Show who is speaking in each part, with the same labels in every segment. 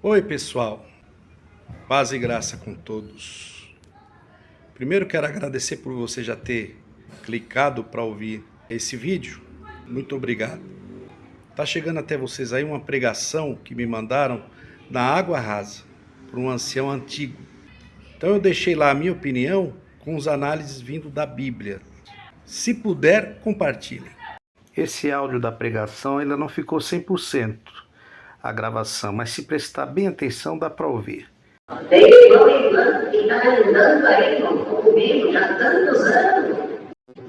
Speaker 1: Oi, pessoal. Paz e graça com todos. Primeiro quero agradecer por você já ter clicado para ouvir esse vídeo. Muito obrigado. Tá chegando até vocês aí uma pregação que me mandaram na Água Rasa, por um ancião antigo. Então eu deixei lá a minha opinião com os análises vindo da Bíblia. Se puder, compartilhe. Esse áudio da pregação ainda não ficou 100% a gravação, mas se prestar bem atenção dá para ouvir.
Speaker 2: Tem irmão e irmã que está andando aí comigo já há tantos anos,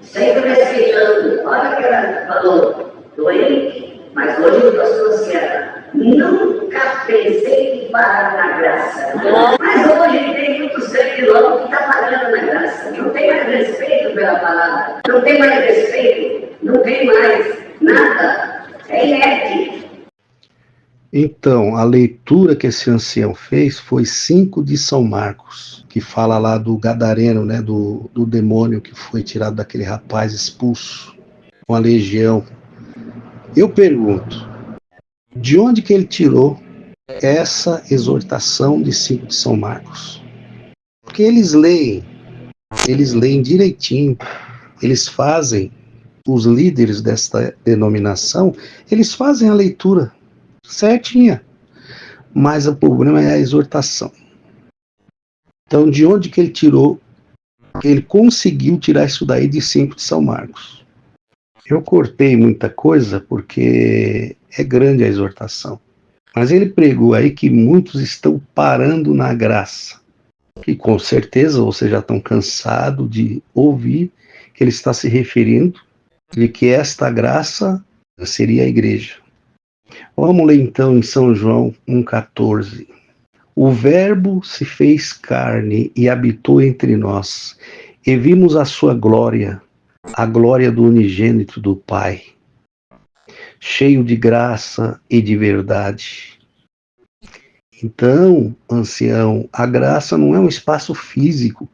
Speaker 2: sempre respeitando. Olha que ela falou, doente, mas hoje eu estou associada. Nunca pensei em parar na graça. Mas hoje tem muitos cristãos que estão parando na graça. Não tem mais respeito pela palavra, não tem mais respeito, não tem mais nada. É inerte.
Speaker 1: Então, a leitura que esse ancião fez foi 5 de São Marcos, que fala lá do gadareno, né, do demônio que foi tirado daquele rapaz expulso com a legião. Eu pergunto, de onde que ele tirou essa exortação de 5 de São Marcos? Porque eles leem direitinho, eles fazem, os líderes desta denominação, eles fazem a leitura certinha, mas o problema é a exortação. Então, de onde que ele tirou, ele conseguiu tirar isso daí de 5 de São Marcos? Eu cortei muita coisa porque é grande a exortação, mas ele pregou aí que muitos estão parando na graça, e com certeza vocês já estão cansados de ouvir que ele está se referindo de que esta graça seria a igreja. Vamos ler então em São João 1,14. O Verbo se fez carne e habitou entre nós, e vimos a sua glória, a glória do unigênito do Pai, cheio de graça e de verdade. Então, ancião, a graça não é um espaço físico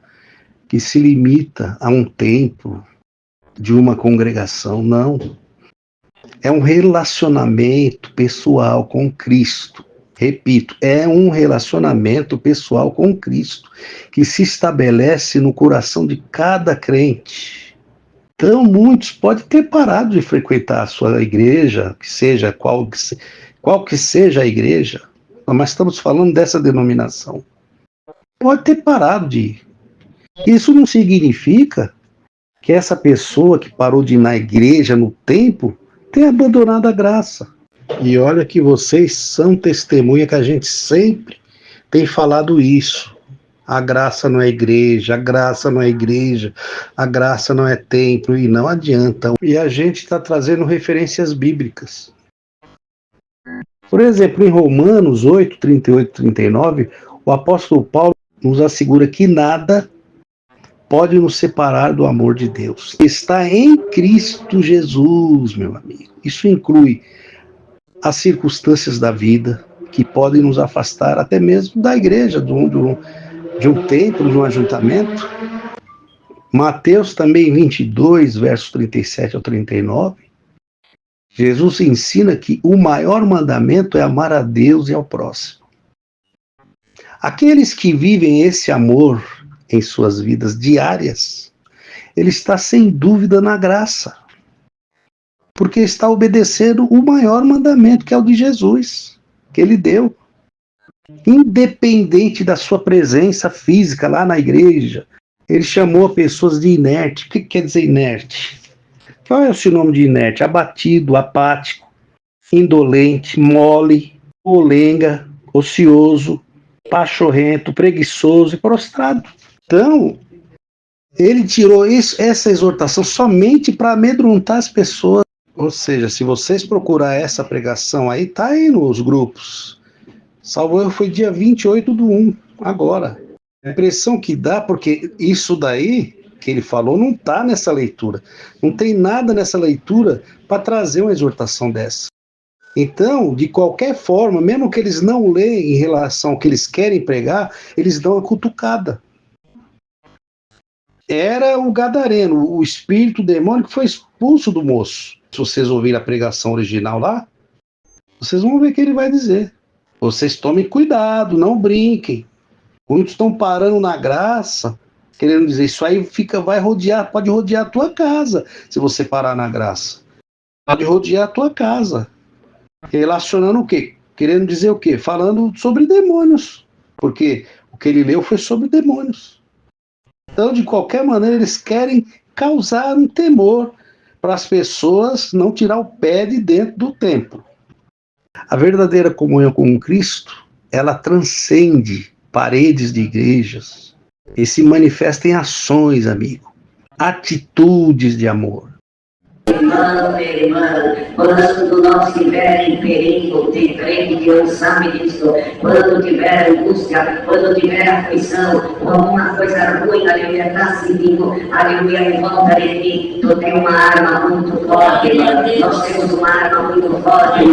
Speaker 1: que se limita a um templo de uma congregação, não. É um relacionamento pessoal com Cristo. Repito, é um relacionamento pessoal com Cristo que se estabelece no coração de cada crente. Então, muitos podem ter parado de frequentar a sua igreja, que seja qual que seja a igreja, mas estamos falando dessa denominação. Pode ter parado de ir. Isso não significa que essa pessoa que parou de ir na igreja, no templo, tenha abandonado a graça. E olha que vocês são testemunha que a gente sempre tem falado isso. A graça não é igreja, a graça não é igreja, a graça não é templo, e não adianta. E a gente está trazendo referências bíblicas. Por exemplo, em Romanos 8, 38 e 39, o apóstolo Paulo nos assegura que nada pode nos separar do amor de Deus. Está em Cristo Jesus, meu amigo. Isso inclui as circunstâncias da vida que podem nos afastar até mesmo da igreja, de um templo, de um ajuntamento. Mateus também 22, versos 37 ao 39, Jesus ensina que o maior mandamento é amar a Deus e ao próximo. Aqueles que vivem esse amor em suas vidas diárias, ele está sem dúvida na graça, porque está obedecendo o maior mandamento, que é o de Jesus, que ele deu. Independente da sua presença física lá na igreja, ele chamou pessoas de inerte. O que quer dizer inerte? Qual é o sinônimo de inerte? Abatido, apático, indolente, mole, molenga, ocioso, pachorrento, preguiçoso e prostrado. Então, ele tirou essa exortação somente para amedrontar as pessoas. Ou seja, se vocês procurar essa pregação aí, tá aí nos grupos. Salvo erro, foi dia 28/1, agora. A impressão que dá, porque isso daí que ele falou não está nessa leitura. Não tem nada nessa leitura para trazer uma exortação dessa. Então, de qualquer forma, mesmo que eles não leem em relação ao que eles querem pregar, eles dão uma cutucada. Era o gadareno, o espírito demônio que foi expulso do moço. Se vocês ouvirem a pregação original lá, vocês vão ver o que ele vai dizer. Vocês tomem cuidado, não brinquem. Muitos estão parando na graça, querendo dizer, isso aí vai rodear, pode rodear a tua casa, se você parar na graça. Pode rodear a tua casa. Relacionando o quê? Querendo dizer o quê? Falando sobre demônios. Porque o que ele leu foi sobre demônios. Então, de qualquer maneira, eles querem causar um temor para as pessoas não tirar o pé de dentro do templo. A verdadeira comunhão com Cristo, ela transcende paredes de igrejas e se manifesta em ações, amigo, atitudes de amor.
Speaker 2: Irmão, irmã, quando nós estiver em perigo, tem crente que não sabe disso, quando tiver angústia, quando tiver aflição, alguma coisa ruim, aleluia, está sentindo, aleluia, em volta de ti, tu tem uma arma muito forte, nós temos uma arma muito forte,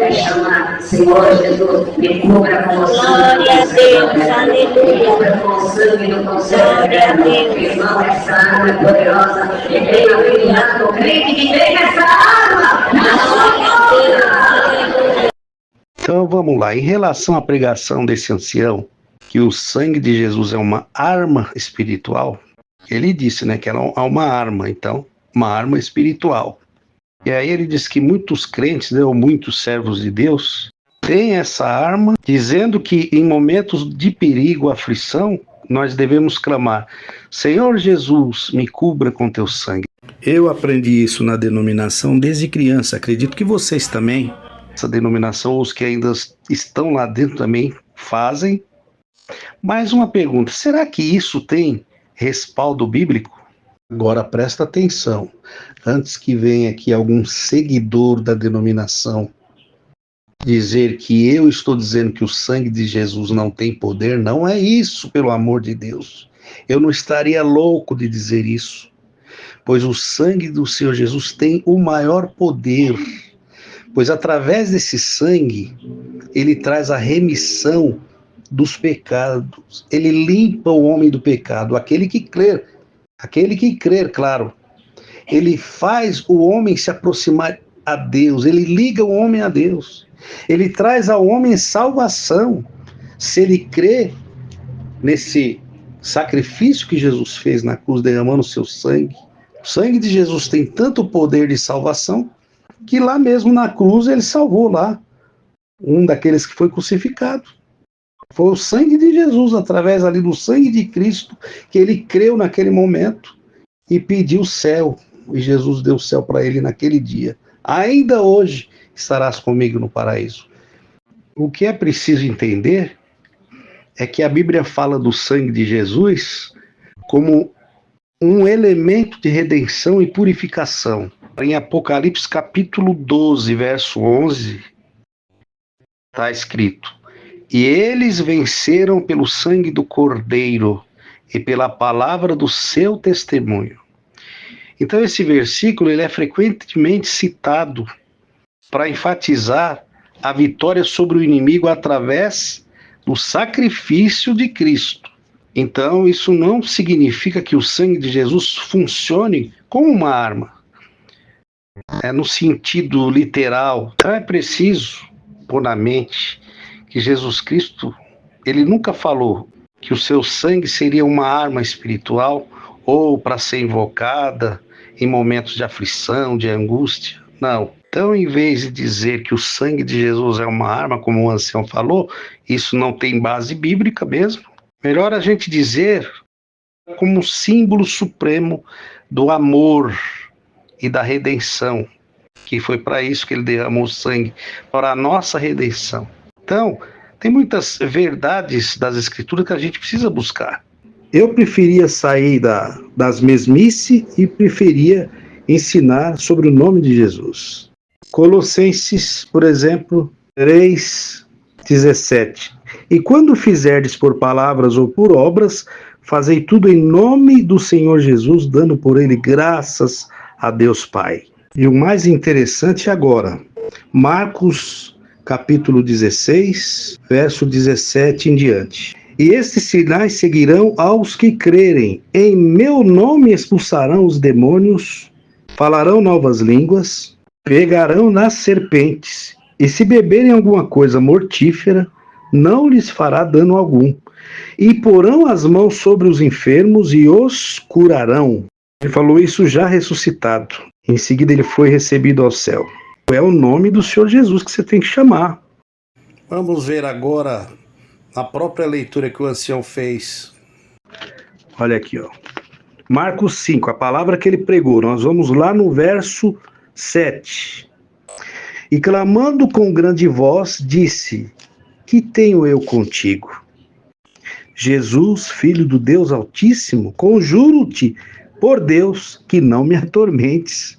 Speaker 2: é chamar, Senhor Jesus, me cubra com o sangue do Senhor, me cubra com o sangue do conselho eterno, irmão, essa arma é poderosa, e tem habilidade o crente que tem essa arma na sua vida.
Speaker 1: Então vamos lá, em relação à pregação desse ancião, que o sangue de Jesus é uma arma espiritual, ele disse, né, que ela é uma arma, então, uma arma espiritual. E aí ele diz que muitos crentes, né, ou muitos servos de Deus, têm essa arma, dizendo que em momentos de perigo, aflição, nós devemos clamar, Senhor Jesus, me cubra com teu sangue. Eu aprendi isso na denominação desde criança, acredito que vocês também, essa denominação, os que ainda estão lá dentro também fazem. Mais uma pergunta, será que isso tem respaldo bíblico? Agora presta atenção, antes que venha aqui algum seguidor da denominação dizer que eu estou dizendo que o sangue de Jesus não tem poder, não é isso, pelo amor de Deus. Eu não estaria louco de dizer isso, pois o sangue do Senhor Jesus tem o maior poder, pois através desse sangue, ele traz a remissão dos pecados, ele limpa o homem do pecado, aquele que crer, claro, ele faz o homem se aproximar a Deus, ele liga o homem a Deus, ele traz ao homem salvação, se ele crê nesse sacrifício que Jesus fez na cruz, derramando o seu sangue. O sangue de Jesus tem tanto poder de salvação, que lá mesmo na cruz ele salvou lá um daqueles que foi crucificado. Foi o sangue de Jesus, através ali do sangue de Cristo, que ele creu naquele momento e pediu o céu. E Jesus deu o céu para ele naquele dia. Ainda hoje estarás comigo no paraíso. O que é preciso entender é que a Bíblia fala do sangue de Jesus como um elemento de redenção e purificação. Em Apocalipse capítulo 12, verso 11, está escrito: e eles venceram pelo sangue do Cordeiro e pela palavra do seu testemunho. Então esse versículo ele é frequentemente citado para enfatizar a vitória sobre o inimigo através do sacrifício de Cristo. Então isso não significa que o sangue de Jesus funcione como uma arma, no sentido literal. Então é preciso pôr na mente que Jesus Cristo, ele nunca falou que o seu sangue seria uma arma espiritual ou para ser invocada em momentos de aflição, de angústia. Não. Então, em vez de dizer que o sangue de Jesus é uma arma, como o ancião falou, isso não tem base bíblica mesmo. Melhor a gente dizer como um símbolo supremo do amor e da redenção, que foi para isso que ele derramou o sangue, para a nossa redenção. Então, tem muitas verdades das Escrituras que a gente precisa buscar. Eu preferia sair das mesmices e preferia ensinar sobre o nome de Jesus. Colossenses, por exemplo, 3:17. E quando fizerdes por palavras ou por obras, fazei tudo em nome do Senhor Jesus, dando por ele graças a Deus Pai. E o mais interessante agora, Marcos capítulo 16, verso 17 em diante. E estes sinais seguirão aos que crerem. Em meu nome expulsarão os demônios, falarão novas línguas, pegarão nas serpentes, e se beberem alguma coisa mortífera, não lhes fará dano algum. E porão as mãos sobre os enfermos e os curarão. Ele falou isso já ressuscitado. Em seguida ele foi recebido ao céu. É o nome do Senhor Jesus que você tem que chamar. Vamos ver agora a própria leitura que o ancião fez. Olha aqui, ó. Marcos 5, a palavra que ele pregou. Nós vamos lá no verso 7. E clamando com grande voz, disse: Que tenho eu contigo? Jesus, filho do Deus Altíssimo, conjuro-te por Deus que não me atormentes.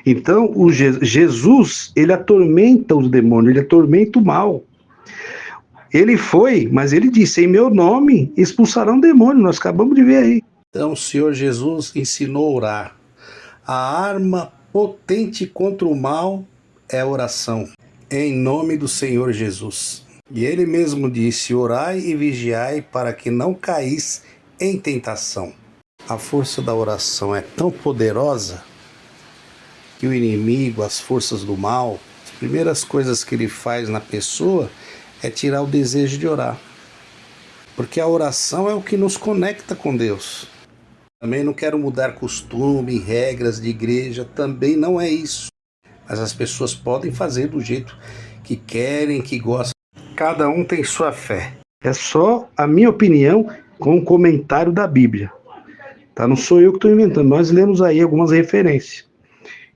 Speaker 1: Então, Jesus, ele atormenta os demônios, ele atormenta o mal. Ele foi, mas ele disse: em meu nome expulsarão demônio. Nós acabamos de ver aí. Então, o Senhor Jesus ensinou a orar. A arma potente contra o mal é a oração, em nome do Senhor Jesus. E ele mesmo disse: orai e vigiai para que não caís em tentação. A força da oração é tão poderosa que o inimigo, as forças do mal, as primeiras coisas que ele faz na pessoa é tirar o desejo de orar. Porque a oração é o que nos conecta com Deus. Também não quero mudar costume, regras de igreja, também não é isso. Mas as pessoas podem fazer do jeito que querem, que gostam. Cada um tem sua fé. É só a minha opinião com um comentário da Bíblia. Tá? Não sou eu que estou inventando, nós lemos aí algumas referências.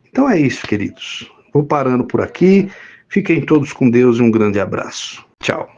Speaker 1: Então é isso, queridos. Vou parando por aqui. Fiquem todos com Deus e um grande abraço. Tchau.